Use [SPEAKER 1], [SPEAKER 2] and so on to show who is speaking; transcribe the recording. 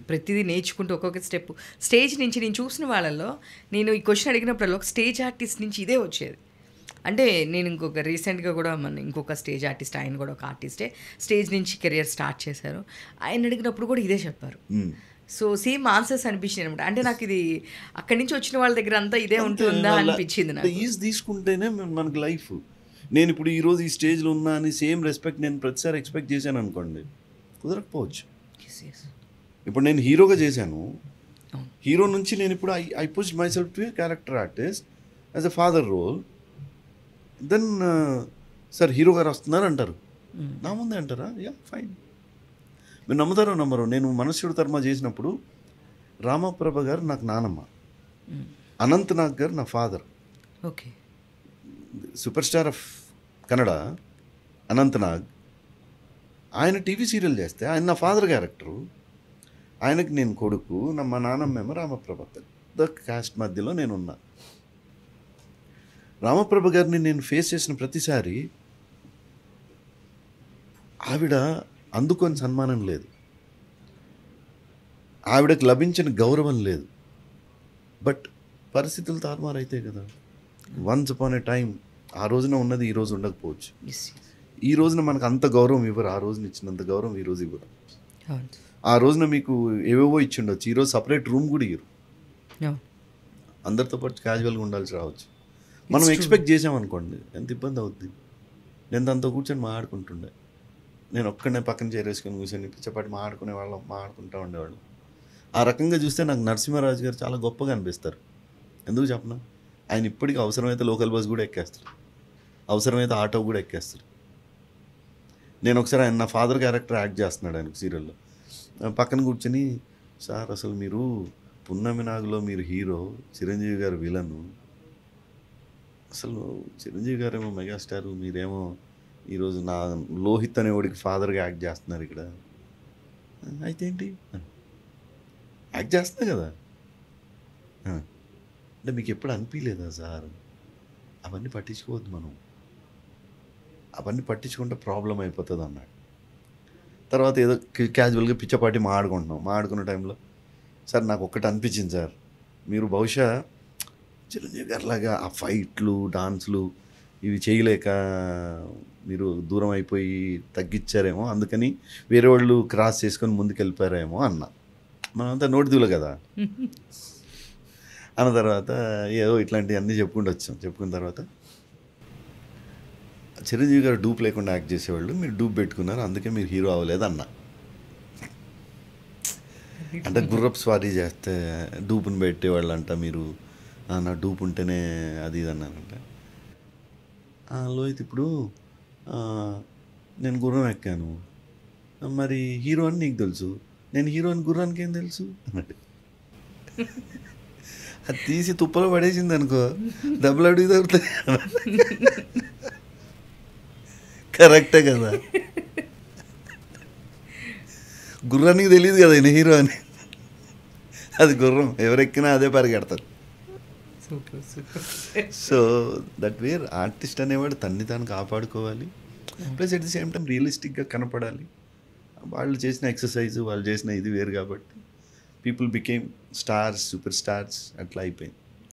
[SPEAKER 1] ప్రతిదీ నేర్చుకుంటూ ఒక్కొక్క స్టెప్ స్టేజ్ నుంచి నేను చూసిన వాళ్ళలో నేను ఈ క్వశ్చన్ అడిగినప్పుడల్లా ఒక స్టేజ్ ఆర్టిస్ట్ నుంచి ఇదే వచ్చేది. అంటే నేను ఇంకొక రీసెంట్గా కూడా ఇంకొక స్టేజ్ ఆర్టిస్ట్, ఆయన కూడా ఒక ఆర్టిస్టే, స్టేజ్ నుంచి కెరియర్ స్టార్ట్ చేశారు. ఆయన అడిగినప్పుడు కూడా ఇదే చెప్పారు. సో సేమ్ ఆన్సర్స్ అనిపించింది అనమాట. అంటే నాకు ఇది అక్కడి నుంచి వచ్చిన వాళ్ళ దగ్గర అంతా ఇదే ఉంటుందా అనిపించింది నాకు.
[SPEAKER 2] ఈజ్ తీసుకుంటేనే మనకి లైఫ్. నేను ఇప్పుడు ఈరోజు ఈ స్టేజ్లో ఉన్నా అని సేమ్ రెస్పెక్ట్ నేను ప్రతిసారి ఎక్స్పెక్ట్ చేశాను అనుకోండి, కుదరకపోవచ్చు. ఇప్పుడు నేను హీరోగా చేశాను, హీరో నుంచి నేను ఇప్పుడు I push myself to a character artist as a father role. Then sir hero గారు వస్తున్నారు అంటారు, నా ముందే అంటారా? Yeah fine. మీరు నమ్ముతారో నమ్మరో, నేను మనశ్శుడు తర్మ చేసినప్పుడు రామప్రభ గారు నాకు నానమ్మ, అనంత్ నాగ్ గారు నా father.
[SPEAKER 1] Okay.
[SPEAKER 2] Super star of Kannada Anant Nag, ఆయన టీవీ సీరియల్ చేస్తే ఆయన నా ఫాదర్ క్యారెక్టరు, ఆయనకి నేను కొడుకు, మా నాన్నమ్మేమో రామప్రభ. పెద్ద కాస్ట్ మధ్యలో నేనున్నా. రామప్రభ గారిని నేను ఫేస్ చేసిన ప్రతిసారి ఆవిడ అందుకొని సన్మానం లేదు, ఆవిడకి లభించిన గౌరవం లేదు. బట్ పరిస్థితులు తారుమారైతే కదా. వన్స్ అపాన్ ఏ టైం ఆ రోజున ఉన్నది ఈ రోజు ఉండకపోవచ్చు. ఈ రోజున మనకు అంత గౌరవం ఇవ్వరు, ఆ రోజున ఇచ్చినంత గౌరవం ఈ రోజు ఇవ్వరు. ఆ రోజున మీకు ఏవేవో ఇచ్చి ఉండొచ్చు, ఈరోజు సపరేట్ రూమ్ కూడా ఇవ్వరు. అందరితో పాటు క్యాజువల్గా ఉండాల్సి రావచ్చు. మనం ఎక్స్పెక్ట్ చేసామనుకోండి ఎంత ఇబ్బంది అవుద్ది. నేను దాంతో కూర్చొని మాట్లాడుకుంటుండే, నేను ఒక్కడనే పక్కన చేరేసుకొని కూర్చొని పిచ్చపాటి మాట్లాడుకునే వాళ్ళం, మాట్లాడుకుంటూ ఉండేవాళ్ళం. ఆ రకంగా చూస్తే నాకు నరసింహరాజు గారు చాలా గొప్పగా అనిపిస్తారు. ఎందుకు చెప్పనా, ఆయన ఇప్పటికీ అవసరమైతే లోకల్ బస్ కూడా ఎక్కేస్తారు, అవసరమైతే ఆటో కూడా ఎక్కేస్తారు. నేను ఒకసారి ఆయన నా ఫాదర్ క్యారెక్టర్ యాక్ట్ చేస్తున్నాడు ఆయన సీరియల్లో, పక్కన కూర్చొని, సార్ అసలు మీరు పున్నమి నాగులో మీరు హీరో, చిరంజీవి గారు విలను, అసలు చిరంజీవి గారేమో మెగాస్టారు, మీరేమో ఈరోజు నా లోహిత్ అనేవాడికి ఫాదర్గా యాక్ట్ చేస్తున్నారు ఇక్కడ. అయితే ఏంటి, యాక్ట్ చేస్తున్నా కదా అంటే మీకు ఎప్పుడు అనిపించలేదా సార్? అవన్నీ పట్టించుకోవద్దు మనం, అవన్నీ పట్టించుకుంటే ప్రాబ్లం అయిపోతుంది అన్నాడు. తర్వాత ఏదో క్యాజువల్గా పిచ్చపాటి మాట్లాడుకున్న టైంలో, సార్ నాకు ఒక్కటి అనిపించింది సార్, మీరు బహుశా చిరంజీవి గారిలాగా ఆ ఫైట్లు డాన్స్లు ఇవి చేయలేక మీరు దూరం అయిపోయి తగ్గించారేమో, అందుకని వేరే వాళ్ళు క్రాస్ చేసుకొని ముందుకు వెళ్ళిపోయారేమో అన్న. మనమంతా నోటిదూలు కదా. అన్న తర్వాత ఏదో ఇట్లాంటివన్నీ చెప్పుకున్న తర్వాత, చిరంజీవి గారు డూప్ లేకుండా యాక్ట్ చేసేవాళ్ళు, మీరు డూప్ పెట్టుకున్నారు అందుకే మీరు హీరో అవ్వలేదు అన్న. అంటే గుర్రపు స్వారీ చేస్తే డూపుని పెట్టేవాళ్ళు అంట, మీరు నా డూప్ ఉంటేనే అది ఇది అన్నానంట. లోహిత్ ఇప్పుడు నేను గుర్రం ఎక్కాను, మరి హీరో అని నీకు తెలుసు, నేను హీరో అని గుర్రానికి ఏం తెలుసు అన్నట్టు. అది తీసి తుప్పలో పడేసింది అనుకో, డబ్బులు అడిగి దొరుకుతాయి. కరెక్టే కదా, గుర్రానికి తెలియదు కదా ఈయన హీరో అని. అది గుర్రం ఎవరెక్కినా అదే పరిగెడతారు. సో దట్ వేర్ ఆర్టిస్ట్ అనేవాడు తన్ని తాను కాపాడుకోవాలి, plus at the same time రియలిస్టిక్గా కనపడాలి. వాళ్ళు చేసిన ఎక్సర్సైజ్, వాళ్ళు చేసిన ఇది వేరు కాబట్టి people became stars, super stars అట్లా అయిపోయింది.